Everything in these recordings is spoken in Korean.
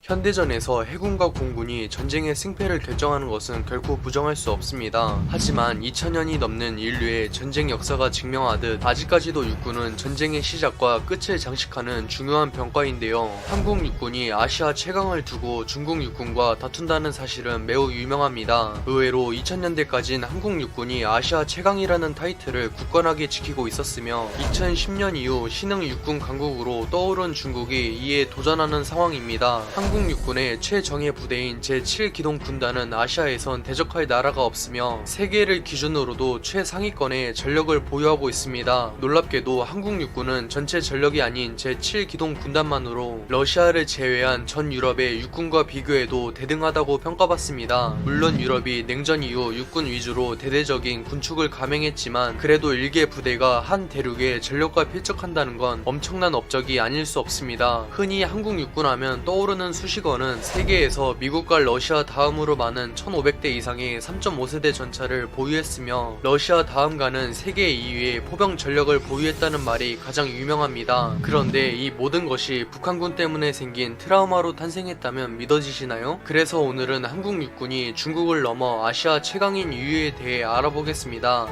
현대전에서 해군과 공군이 전쟁의 승패를 결정하는 것은 결코 부정할 수 없습니다. 하지만 2000년이 넘는 인류의 전쟁 역사가 증명하듯 아직까지도 육군은 전쟁의 시작과 끝을 장식하는 중요한 병과인데요. 한국 육군이 아시아 최강을 두고 중국 육군과 다툰다는 사실은 매우 유명합니다. 의외로 2000년대까진 한국 육군이 아시아 최강이라는 타이틀을 굳건하게 지키고 있었으며 2010년 이후 신흥 육군 강국으로 떠오른 중국이 이에 도전하는 상황입니다. 한국 육군의 최정예 부대인 제7기동 군단은 아시아에선 대적할 나라가 없으며 세계를 기준으로도 최상위권의 전력을 보유하고 있습니다. 놀랍게도 한국 육군은 전체 전력이 아닌 제7기동 군단만으로 러시아를 제외한 전 유럽의 육군과 비교해도 대등하다고 평가받습니다. 물론 유럽이 냉전 이후 육군 위주로 대대적인 군축을 감행했지만 그래도 일개 부대가 한 대륙에 전력과 필적한다는 건 엄청난 업적이 아닐 수 없습니다. 흔히 한국 육군 하면 떠오르는 수식어는 세계에서 미국과 러시아 다음으로 많은 1500대 이상의 3.5세대 전차를 보유했으며 러시아 다음가는 세계 2위의 포병 전력을 보유했다는 말이 가장 유명합니다. 그런데 이 모든 것이 북한군 때문에 생긴 트라우마로 탄생했다면 믿어지시나요? 그래서 오늘은 한국 육군이 중국을 넘어 아시아 최강인 이유에 대해 알아보겠습니다.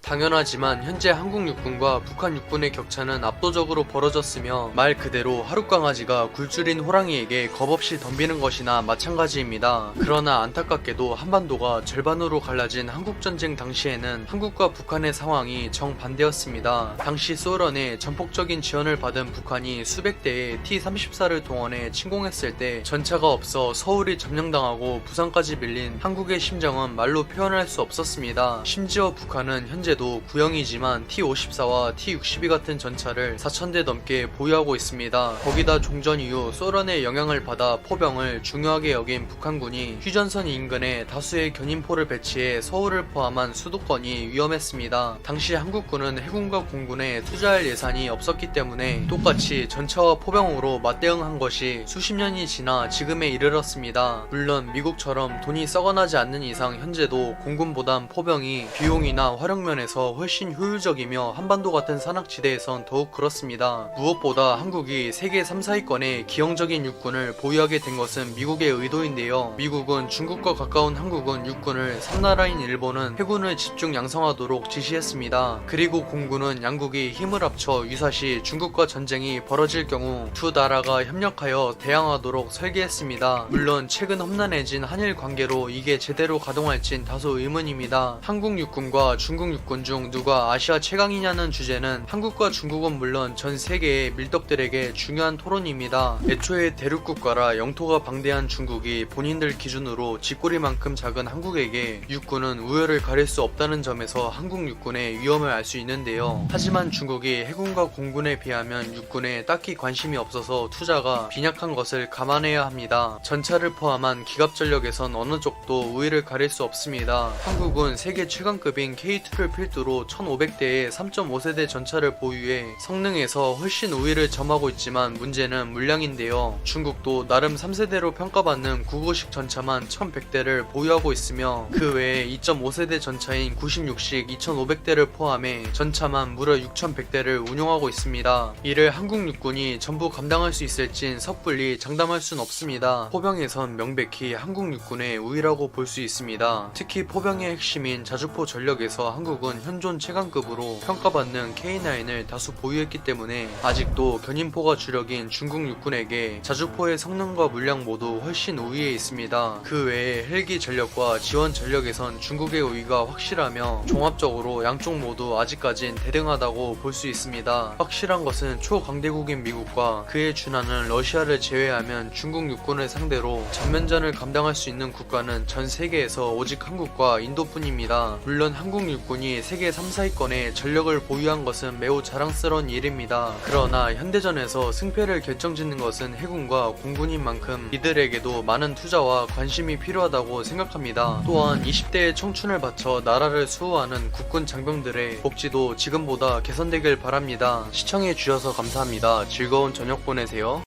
당연하지만 현재 한국 육군과 북한 육군의 격차는 압도적으로 벌어졌으며 말 그대로 하룻강아지가 굴줄인 호랑이에게 겁없이 덤비는 것이나 마찬가지입니다. 그러나 안타깝게도 한반도가 절반으로 갈라진 한국전쟁 당시에는 한국과 북한의 상황이 정반대였습니다. 당시 소련의 전폭적인 지원을 받은 북한이 수백 대의 T-34를 동원해 침공했을 때 전차가 없어 서울이 점령당하고 부산까지 밀린 한국의 심정은 말로 표현할 수 없었습니다. 심지어 북한은 현재도 구형이지만 T-54와 T-62 같은 전차를 4000대 넘게 보유하고 있습니다. 거기다 종전 이후 소련의 영향을 받아 포병을 중요하게 여긴 북한군이 휴전선 인근에 다수의 견인포를 배치해 서울을 포함한 수도권이 위험했습니다. 당시 한국군은 해군과 공군에 투자할 예산이 없었기 때문에 똑같이 전차와 포병으로 맞대응한 것이 수십 년이 지나 지금에 이르렀습니다. 물론 미국처럼 돈이 썩어나지 않는 이상 현재도 공군보단 포병이 비용이나 활용면에서 훨씬 효율적이며 한반도 같은 산악지대에선 더욱 그렇습니다. 무엇보다 한국이 세계 3, 4위권의 기형적인 육군을 보유하게 된 것은 미국의 의도인데요. 미국은 중국과 가까운 한국은 육군을 삼나라인 일본은 해군을 집중 양성하도록 지시했습니다. 그리고 공군은 양국이 힘을 합쳐 유사시 중국과 전쟁이 벌어질 경우 두 나라가 협력하여 대항하도록 설계했습니다. 물론 최근 험난해진 한일 관계로 이게 제대로 가동할진 다소 의문입니다. 한국 육군과 중국 육군 중 누가 아시아 최강이냐는 주제는 한국과 중국은 물론 전 세계의 밀떡들에게 중요한 토론입니다. 애초에 대륙국가라 영토가 방대한 중국이 본인들 기준으로 쥐꼬리만큼 작은 한국에게 육군은 우열을 가릴 수 없다는 점에서 한국 육군의 위험을 알 수 있는데요. 하지만 중국이 해군과 공군에 비하면 육군에 딱히 관심이 없어서 투자가 빈약한 것을 감안해야 합니다. 전차를 포함한 기갑전력에선 어느 쪽도 우위를 가릴 수 없습니다. 한국은 세계 최강급인 K2를 필두로 1500대의 3.5세대 전차를 보유해 성능에서 훨씬 우위를 점하고 있지만 문제는 물량인데요. 중국도 나름 3세대로 평가받는 9구식 전차만 1100대를 보유하고 있으며 그 외에 2.5세대 전차인 96식 2500대를 포함해 전차만 무려 6100대를 운용하고 있습니다. 이를 한국 육군이 전부 감당할 수 있을진 섣불리 장담할 순 없습니다. 포병에선 명백히 한국 육군의 우위라고 볼 수 있습니다. 특히 포병의 핵심인 자주포 전력에서 한국은 현존 최강급으로 평가받는 K9을 다수 보유했기 때문에 아직도 견인포가 주력인 중국 육군에게 자주포의 성능과 물량 모두 훨씬 우위에 있습니다. 그 외에 헬기 전력과 지원 전력에선 중국의 우위가 확실하며 종합적으로 양쪽 모두 아직까진 대등하다고 볼 수 있습니다. 확실한 것은 초강대국인 미국과 그에 준하는 러시아를 제외하면 중국 육군을 상대로 전면전을 감당할 수 있는 국가는 전 세계에서 오직 한국과 인도뿐입니다. 물론 한국 육군이 세계 3, 4위권의 전력을 보유한 것은 매우 자랑스러운 일입니다. 그러나 현대전에서 승패를 결정짓는 것은 해군과 공군인 만큼 이들에게도 많은 투자와 관심이 필요하다고 생각합니다. 또한 20대의 청춘을 바쳐 나라를 수호하는 국군 장병들의 복지도 지금보다 개선되길 바랍니다. 시청해주셔서 감사합니다. 즐거운 저녁 보내세요.